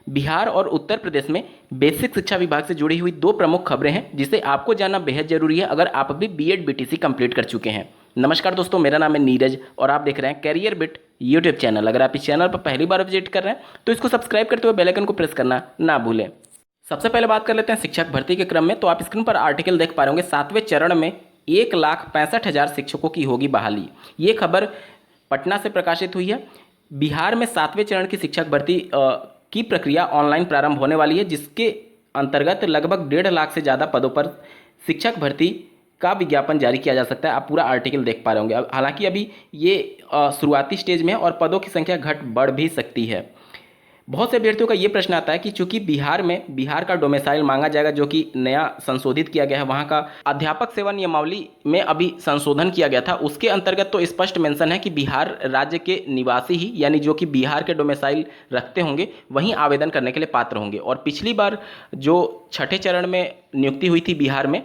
बिहार और उत्तर प्रदेश में बेसिक शिक्षा विभाग से जुड़ी हुई दो प्रमुख खबरें हैं जिसे आपको जानना बेहद जरूरी है अगर आप अभी बीएड बीटीसी कंप्लीट कर चुके हैं। नमस्कार दोस्तों, मेरा नाम है नीरज और आप देख रहे हैं कैरियर बिट यूट्यूब चैनल। अगर आप इस चैनल पर पहली बार विजिट कर रहे हैं तो इसको सब्सक्राइब करते हुए बेल आइकन को प्रेस करना ना भूलें। सबसे पहले बात कर लेते हैं शिक्षक भर्ती के क्रम में। तो आप स्क्रीन पर आर्टिकल देख पा रहे होंगे, 7वें चरण में 1,65,000 शिक्षकों की होगी बहाली। ये खबर पटना से प्रकाशित हुई है। बिहार में 7वें चरण की शिक्षक भर्ती की प्रक्रिया ऑनलाइन प्रारंभ होने वाली है, जिसके अंतर्गत लगभग 1.5 लाख से ज़्यादा पदों पर शिक्षक भर्ती का विज्ञापन जारी किया जा सकता है। आप पूरा आर्टिकल देख पा रहे होंगे। हालांकि अभी ये शुरुआती स्टेज में है और पदों की संख्या घट बढ़ भी सकती है। बहुत से अभ्यर्थियों का ये प्रश्न आता है कि चूंकि बिहार का डोमिसाइल मांगा जाएगा, जो कि नया संशोधित किया गया है, वहाँ का अध्यापक सेवा नियमावली में अभी संशोधन किया गया था, उसके अंतर्गत तो स्पष्ट मेंशन है कि बिहार राज्य के निवासी ही, यानी जो कि बिहार के डोमिसाइल रखते होंगे, वहीं आवेदन करने के लिए पात्र होंगे। और पिछली बार जो छठे चरण में नियुक्ति हुई थी बिहार में,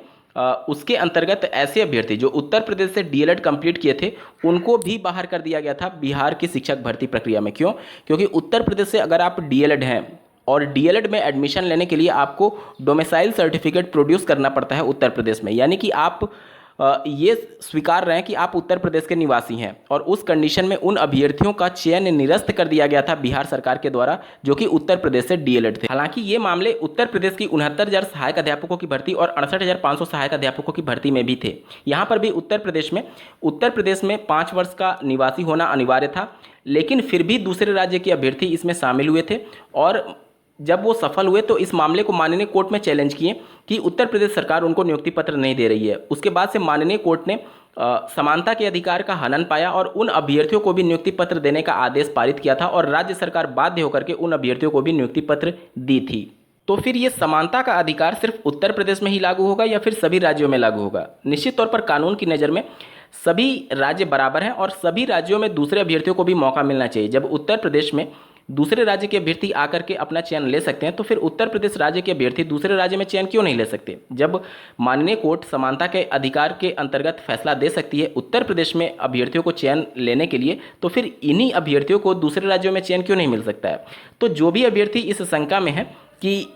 उसके अंतर्गत ऐसे अभ्यर्थी जो उत्तर प्रदेश से डीएलएड कंप्लीट किए थे उनको भी बाहर कर दिया गया था बिहार की शिक्षक भर्ती प्रक्रिया में। क्यों? क्योंकि उत्तर प्रदेश से अगर आप डीएलएड हैं और डीएलएड में एडमिशन लेने के लिए आपको डोमिसाइल सर्टिफिकेट प्रोड्यूस करना पड़ता है उत्तर प्रदेश में, यानी कि आप ये स्वीकार रहे हैं कि आप उत्तर प्रदेश के निवासी हैं। और उस कंडीशन में उन अभ्यर्थियों का चयन निरस्त कर दिया गया था बिहार सरकार के द्वारा, जो कि उत्तर प्रदेश से डीएलएड थे। हालांकि ये मामले उत्तर प्रदेश की 69,000 सहायक अध्यापकों की भर्ती और 68,500 सहायक अध्यापकों की भर्ती में भी थे। यहाँ पर भी उत्तर प्रदेश में 5 वर्ष का निवासी होना अनिवार्य था, लेकिन फिर भी दूसरे राज्य के अभ्यर्थी इसमें शामिल हुए थे। और जब वो सफल हुए तो इस मामले को माननीय कोर्ट में चैलेंज किए कि उत्तर प्रदेश सरकार उनको नियुक्ति पत्र नहीं दे रही है। उसके बाद से माननीय कोर्ट ने समानता के अधिकार का हनन पाया और उन अभ्यर्थियों को भी नियुक्ति पत्र देने का आदेश पारित किया था, और राज्य सरकार बाध्य होकर के उन अभ्यर्थियों को भी नियुक्ति पत्र दी थी। तो फिर ये समानता का अधिकार सिर्फ उत्तर प्रदेश में ही लागू होगा या फिर सभी राज्यों में लागू होगा? निश्चित तौर पर कानून की नज़र में सभी राज्य बराबर हैं और सभी राज्यों में दूसरे अभ्यर्थियों को भी मौका मिलना चाहिए। जब उत्तर प्रदेश में दूसरे राज्य के अभ्यर्थी आकर के अपना चयन ले सकते हैं, तो फिर उत्तर प्रदेश राज्य के अभ्यर्थी दूसरे राज्य में चयन क्यों नहीं ले सकते? जब माननीय कोर्ट समानता के अधिकार के अंतर्गत फैसला दे सकती है उत्तर प्रदेश में अभ्यर्थियों को चयन लेने के लिए, तो फिर इन्हीं अभ्यर्थियों को दूसरे राज्यों में चयन क्यों नहीं मिल सकता है? तो जो भी अभ्यर्थी इस शंका में है कि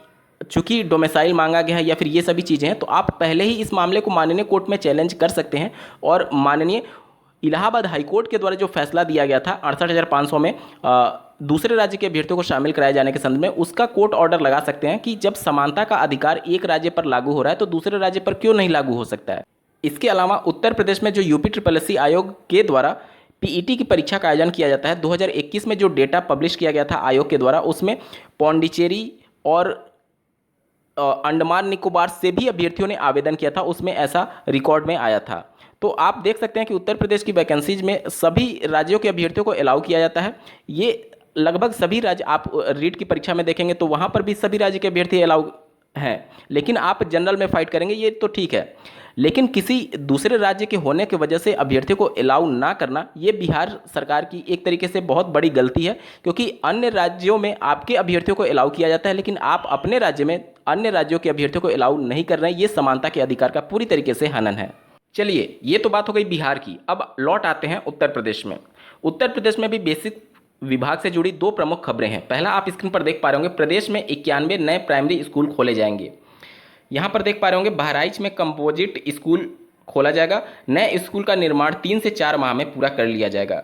चूंकि डोमिसाइल मांगा गया है या फिर ये सभी चीज़ें हैं, तो आप पहले ही इस मामले को माननीय कोर्ट में चैलेंज कर सकते हैं। और माननीय इलाहाबाद हाईकोर्ट के द्वारा जो फैसला दिया गया था 68,500 में दूसरे राज्य के अभ्यर्थियों को शामिल कराए जाने के संदर्भ में, उसका कोर्ट ऑर्डर लगा सकते हैं कि जब समानता का अधिकार एक राज्य पर लागू हो रहा है तो दूसरे राज्य पर क्यों नहीं लागू हो सकता है। इसके अलावा उत्तर प्रदेश में जो यूपी आयोग के द्वारा पीईटी की परीक्षा का आयोजन किया जाता है, 2021 में जो डेटा पब्लिश किया गया था आयोग के द्वारा, उसमें पौंडीचेरी और अंडमान निकोबार से भी अभ्यर्थियों ने आवेदन किया था, उसमें ऐसा रिकॉर्ड में आया था। तो आप देख सकते हैं कि उत्तर प्रदेश की वैकेंसीज में सभी राज्यों के अभ्यर्थियों को अलाउ किया जाता है। ये लगभग सभी राज्य, आप रीट की परीक्षा में देखेंगे तो वहाँ पर भी सभी राज्य के अभ्यर्थी अलाउ हैं, लेकिन आप जनरल में फाइट करेंगे ये तो ठीक है, लेकिन किसी दूसरे राज्य के होने की वजह से अभ्यर्थियों को अलाउ ना करना, ये बिहार सरकार की एक तरीके से बहुत बड़ी गलती है। क्योंकि अन्य राज्यों में आपके अभ्यर्थियों को अलाउ किया जाता है, लेकिन आप अपने राज्य में अन्य राज्यों के अभ्यर्थियों को अलाउ नहीं कर रहे हैं। ये समानता के अधिकार का पूरी तरीके से हनन है। चलिए, ये तो बात हो गई बिहार की। अब लौट आते हैं उत्तर प्रदेश में। उत्तर प्रदेश में भी बेसिक विभाग से जुड़ी दो प्रमुख खबरें हैं। पहला, आप स्क्रीन पर देख पा रहे होंगे, प्रदेश में 91 नए प्राइमरी स्कूल खोले जाएंगे। यहाँ पर देख पा रहे होंगे बहराइच में कंपोजिट स्कूल खोला जाएगा। नए स्कूल का निर्माण 3 से 4 माह में पूरा कर लिया जाएगा।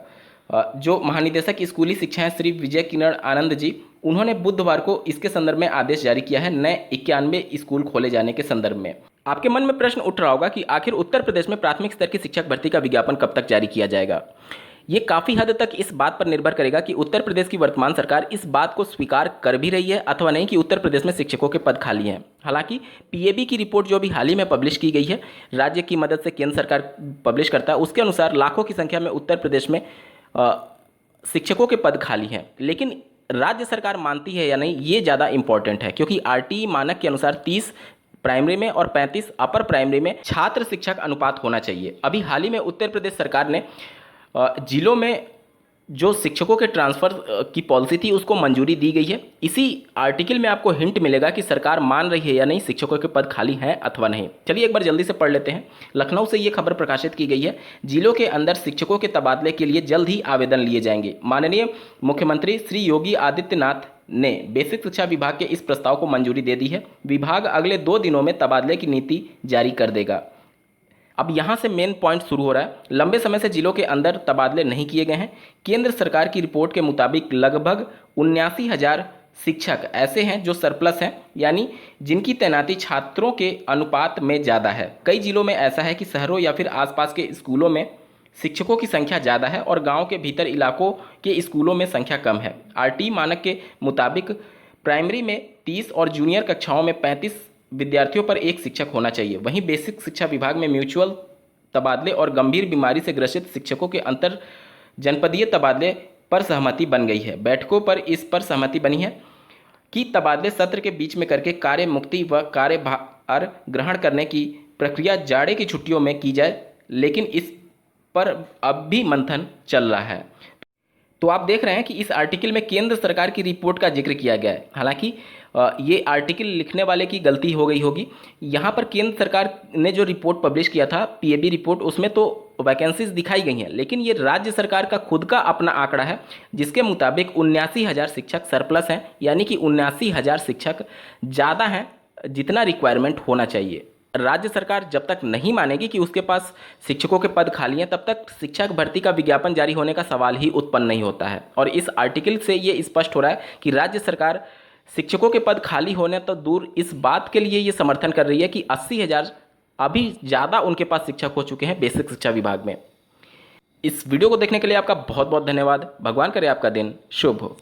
जो महानिदेशक स्कूली शिक्षा है श्री विजय किरण आनंद जी, उन्होंने बुधवार को इसके संदर्भ में आदेश जारी किया है नए 91 स्कूल खोले जाने के संदर्भ में। आपके मन में प्रश्न उठ रहा होगा कि आखिर उत्तर प्रदेश में प्राथमिक स्तर की शिक्षक भर्ती का विज्ञापन कब तक जारी किया जाएगा? ये काफ़ी हद तक इस बात पर निर्भर करेगा कि उत्तर प्रदेश की वर्तमान सरकार इस बात को स्वीकार कर भी रही है अथवा नहीं कि उत्तर प्रदेश में शिक्षकों के पद खाली हैं। हालांकि पीएबी की रिपोर्ट जो अभी हाल ही में पब्लिश की गई है, राज्य की मदद से केंद्र सरकार पब्लिश करता है, उसके अनुसार लाखों की संख्या में उत्तर प्रदेश में शिक्षकों के पद खाली हैं। लेकिन राज्य सरकार मानती है या नहीं, ये ज़्यादा इंपॉर्टेंट है, क्योंकि आरटीई मानक के अनुसार 30 प्राइमरी में और 35 अपर प्राइमरी में छात्र शिक्षक अनुपात होना चाहिए। अभी हाल ही में उत्तर प्रदेश सरकार ने जिलों में जो शिक्षकों के ट्रांसफ़र की पॉलिसी थी उसको मंजूरी दी गई है। इसी आर्टिकल में आपको हिंट मिलेगा कि सरकार मान रही है या नहीं शिक्षकों के पद खाली हैं अथवा नहीं। चलिए एक बार जल्दी से पढ़ लेते हैं। लखनऊ से ये खबर प्रकाशित की गई है, जिलों के अंदर शिक्षकों के तबादले के लिए जल्द ही आवेदन लिए जाएंगे। माननीय मुख्यमंत्री श्री योगी आदित्यनाथ ने बेसिक शिक्षा विभाग के इस प्रस्ताव को मंजूरी दे दी है। विभाग अगले 2 दिनों में तबादले की नीति जारी कर देगा। अब यहाँ से मेन पॉइंट शुरू हो रहा है। लंबे समय से जिलों के अंदर तबादले नहीं किए गए हैं। केंद्र सरकार की रिपोर्ट के मुताबिक लगभग 79,000 शिक्षक ऐसे हैं जो सरप्लस हैं, यानी जिनकी तैनाती छात्रों के अनुपात में ज़्यादा है। कई जिलों में ऐसा है कि शहरों या फिर आसपास के स्कूलों में शिक्षकों की संख्या ज़्यादा है और गांव के भीतर इलाकों के स्कूलों में संख्या कम है। आरटी मानक के मुताबिक प्राइमरी में 30 और जूनियर कक्षाओं में 35 विद्यार्थियों पर एक शिक्षक होना चाहिए। वहीं बेसिक शिक्षा विभाग में म्यूचुअल तबादले और गंभीर बीमारी से ग्रसित शिक्षकों के अंतर जनपदीय तबादले पर सहमति बन गई है। बैठकों पर इस पर सहमति बनी है कि तबादले सत्र के बीच में करके कार्य मुक्ति व कार्यभार ग्रहण करने की प्रक्रिया जाड़े की छुट्टियों में की जाए, लेकिन इस पर अब भी मंथन चल रहा है। तो आप देख रहे हैं कि इस आर्टिकल में केंद्र सरकार की रिपोर्ट का जिक्र किया गया है। हालांकि ये आर्टिकल लिखने वाले की गलती हो गई होगी। यहाँ पर केंद्र सरकार ने जो रिपोर्ट पब्लिश किया था, पीएबी रिपोर्ट, उसमें तो वैकेंसीज दिखाई गई हैं, लेकिन ये राज्य सरकार का खुद का अपना आंकड़ा है जिसके मुताबिक 79,000 शिक्षक सरप्लस हैं, यानी कि 79,000 शिक्षक ज़्यादा हैं जितना रिक्वायरमेंट होना चाहिए। राज्य सरकार जब तक नहीं मानेगी कि उसके पास शिक्षकों के पद खाली हैं, तब तक शिक्षक भर्ती का विज्ञापन जारी होने का सवाल ही उत्पन्न नहीं होता है। और इस आर्टिकल से ये स्पष्ट हो रहा है कि राज्य सरकार शिक्षकों के पद खाली होने तो दूर, इस बात के लिए ये समर्थन कर रही है कि 80,000 अभी ज़्यादा उनके पास शिक्षक हो चुके हैं बेसिक शिक्षा विभाग में। इस वीडियो को देखने के लिए आपका बहुत बहुत धन्यवाद। भगवान करे आपका दिन शुभ हो।